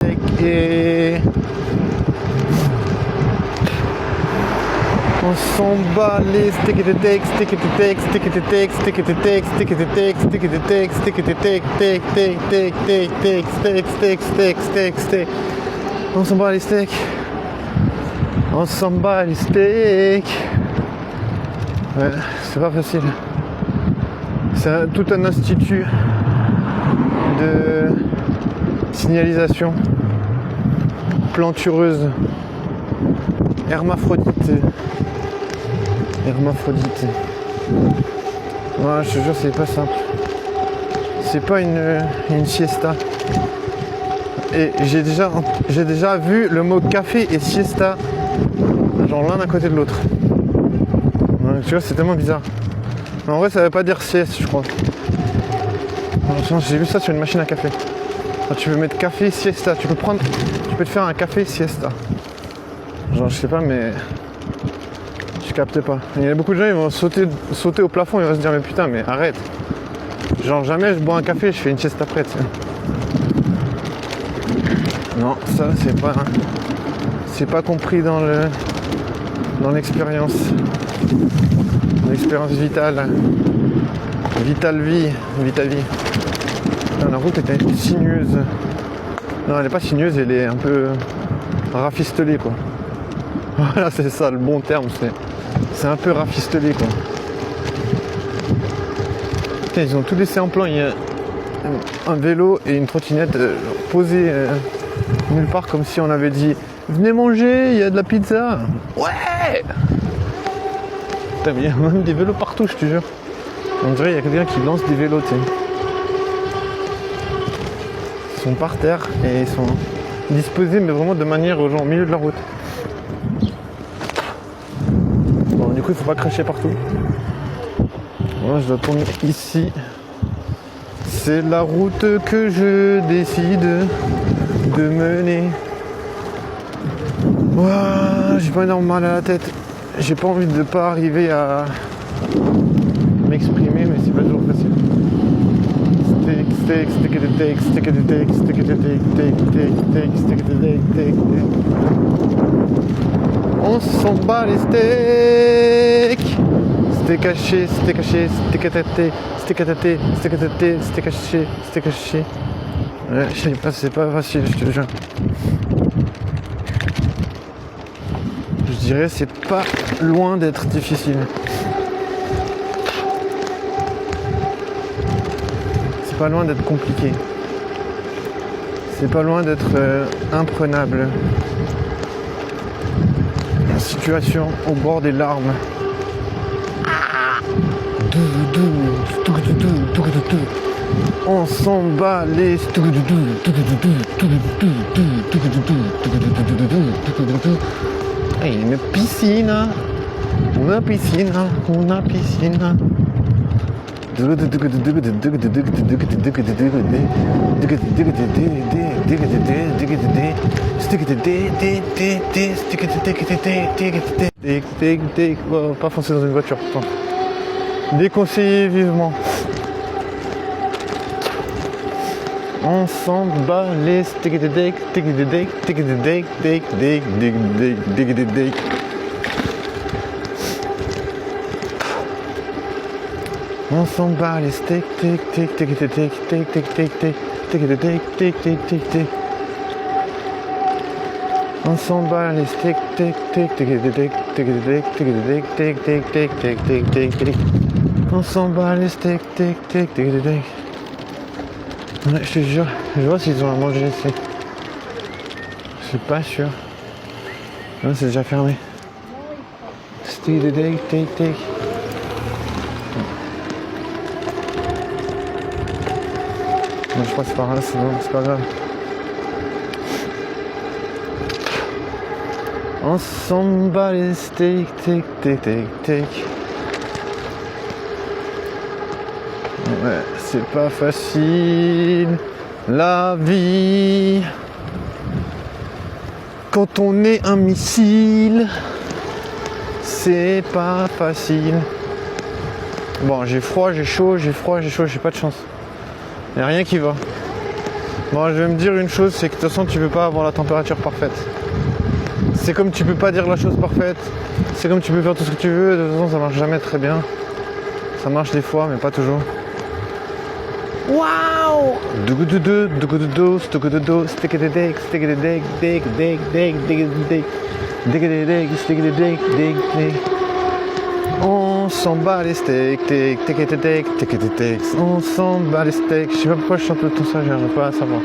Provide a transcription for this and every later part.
steaks et... On s'en bat les steaks et des steaks, steaks et des steaks, steaks et des steaks, steaks et des steaks, steaks et des steaks, steaks et des steaks, steaks et des steaks, steak, steak, steak, steak, steak, steak, steak, steak, steak. On s'en bat les steaks. On s'en bat les steaks. Ouais, c'est pas facile. C'est tout un institut de signalisation plantureuse, hermaphrodite. Ouais, je te jure, c'est pas simple. C'est pas une siesta. Et j'ai déjà vu le mot café et siesta genre l'un à côté de l'autre. Ouais, tu vois, c'est tellement bizarre. Mais en vrai, ça veut pas dire sieste, je crois. J'ai vu ça sur une machine à café. Enfin, tu peux mettre café siesta. Tu peux te faire un café siesta. Genre, je sais pas, mais je capte pas. Il y a beaucoup de gens, ils vont sauter au plafond, ils vont se dire mais putain, mais arrête. Genre jamais je bois un café, je fais une sieste après, tu sais. Non, ça c'est pas compris dans l'expérience. L'expérience vitale. Vital vie. Putain, la route était sinueuse. Non, elle est pas sinueuse, elle est un peu rafistolée, quoi. Voilà, c'est ça le bon terme, c'est un peu rafistolé, quoi. Putain, ils ont tout laissé en plan. Il y a un vélo et une trottinette posés nulle part, comme si on avait dit venez manger, il y a de la pizza. Ouais. Putain, mais il y a même des vélos partout, je te jure. On dirait qu'il y a quelqu'un qui lance des vélos, tu sais. Ils sont par terre et ils sont disposés, mais vraiment de manière genre au milieu de la route. Bon, du coup, il faut pas cracher partout. Moi, je dois tourner ici. C'est la route que je décide de mener. Ouah, j'ai pas énormément mal à la tête. J'ai pas envie de pas arriver à m'exprimer, mais c'est pas toujours facile. Steak, steak et des steaks, steak et des steaks, steak et des steaks, steak et des steaks. On s'en bat les steaks. Steak haché, steak haché, steak à tâter, steak à tâter, steak à tâter, steak haché, steak haché. Ouais, je sais pas, c'est pas facile, je te jure. Je dirais c'est pas loin d'être difficile. C'est pas loin d'être compliqué. C'est pas loin d'être imprenable. La situation au bord des larmes. On s'en bat les hey, une piscine. Una piscina. Pas foncer dans une voiture. Déconseillé vivement. On s'en bat les steak. On s'en bat les steaks, on s'en bat les steaks, on s'en bat les steaks, ouais, je te jure, je vois s'ils ont à manger ici. Je suis pas sûr. Non, c'est déjà fermé. Steak. Non, je crois que c'est pas grave, c'est pas grave. On s'en bat les steaks, Ouais, c'est pas facile, la vie. Quand on est un missile, c'est pas facile. Bon, j'ai froid, j'ai chaud, j'ai pas de chance. Y'a rien qui va. Bon, je vais me dire une chose, c'est que de toute façon, tu peux pas avoir la température parfaite. C'est comme tu peux pas dire la chose parfaite. C'est comme tu peux faire tout ce que tu veux. De toute façon, ça marche jamais très bien. Ça marche des fois, mais pas toujours. Waouh! On s'en bat les steaks, on s'en bat les steaks. Je sais pas pourquoi je chante tout ça, j'arrive pas à savoir.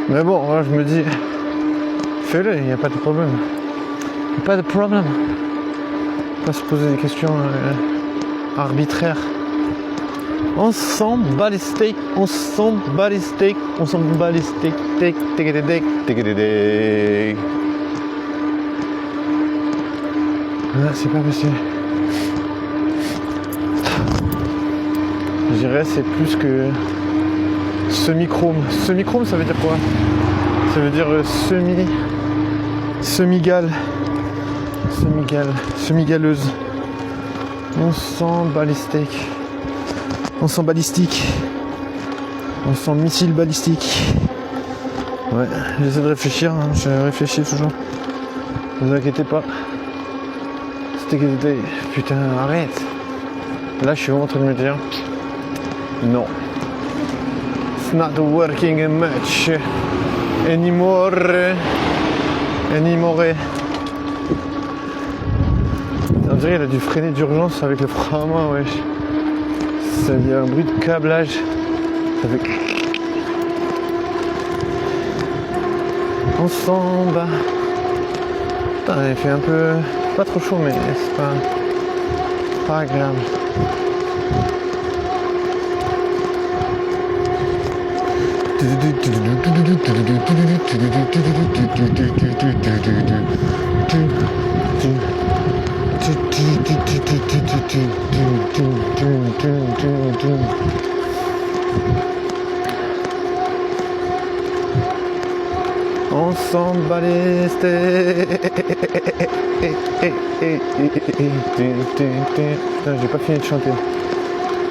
Mais bon, voilà, je me dis, fais-le, il n'y a pas de problème. Pas de problème. Pas se poser des questions arbitraires. On s'en bat les steaks, on s'en bat les steaks, on s'en bat les steaks, Ah, c'est pas possible. Je dirais c'est plus que semi-chrome. Semi-chrome, ça veut dire quoi? Ça veut dire semi-gale. Semi-galeuse. On sent balistique. On sent balistique. On sent missile balistique. Ouais, j'essaie de réfléchir, hein. Je réfléchis toujours. Ne vous inquiétez pas. Putain, arrête. Là, je suis vraiment en train de me dire non. It's not working much anymore. On dirait qu'il a dû freiner d'urgence avec le frein à main, wesh. Il y a un bruit de câblage. Ça fait... On s'en bat. Putain, il fait un peu... pas trop chaud, mais c'est pas agréable. On s'en bat les steaks. Putain, j'ai pas fini de chanter.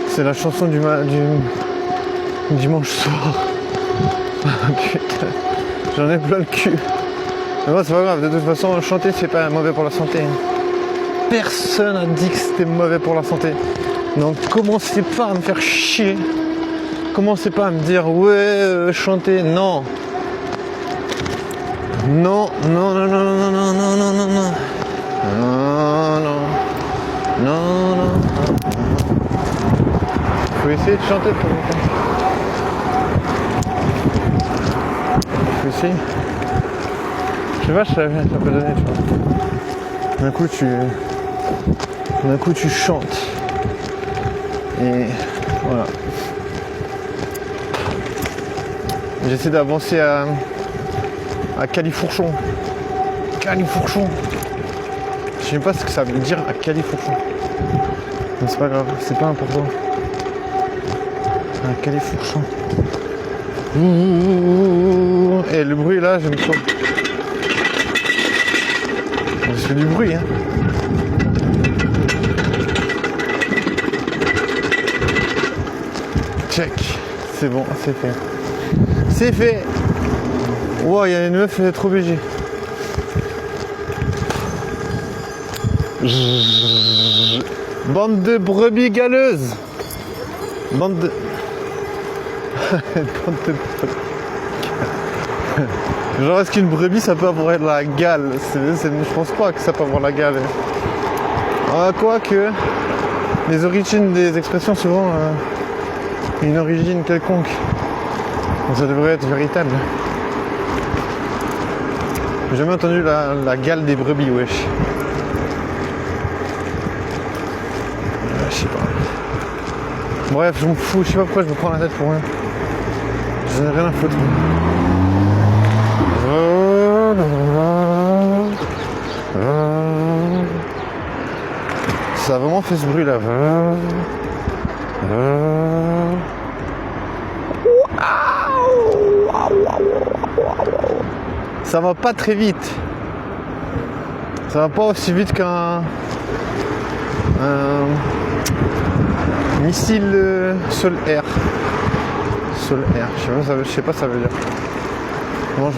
C'est la chanson du dimanche soir. Putain, j'en ai plein le cul. Mais bon, c'est pas grave, de toute façon, chanter c'est pas mauvais pour la santé. Personne n'a dit que c'était mauvais pour la santé. Donc commencez pas à me faire chier. Commencez pas à me dire ouais, chanter, non. Non. Faut essayer de chanter de temps en temps. Faut essayer. Je sais pas, ça peut donner, tu vois. D'un coup tu chantes. Et voilà. J'essaie d'avancer à Califourchon. Califourchon. Je sais pas ce que ça veut dire à Califourchon. Mais c'est pas grave, c'est pas important. À Califourchon. Et le bruit là, j'aime trop. Ça fait du bruit, hein. Check. C'est bon, c'est fait. C'est fait. Wow, il y a une meuf, elle est trop BG. Bande de brebis galeuses. Bande de... Genre, est-ce qu'une brebis, ça peut avoir de la gale? Je pense pas que ça peut avoir la gale. Quoique, les origines des expressions, souvent, une origine quelconque. Donc ça devrait être véritable. J'ai jamais entendu la gale des brebis, wesh. Je sais pas. Bref, je m'en fous, je sais pas pourquoi je me prends la tête pour rien. J'en ai rien à foutre. Ça a vraiment fait ce bruit là. Ça va pas très vite. Ça va pas aussi vite qu'un missile sol-air. solaire. Je sais pas, je sais pas ce que ça veut dire. Comment je-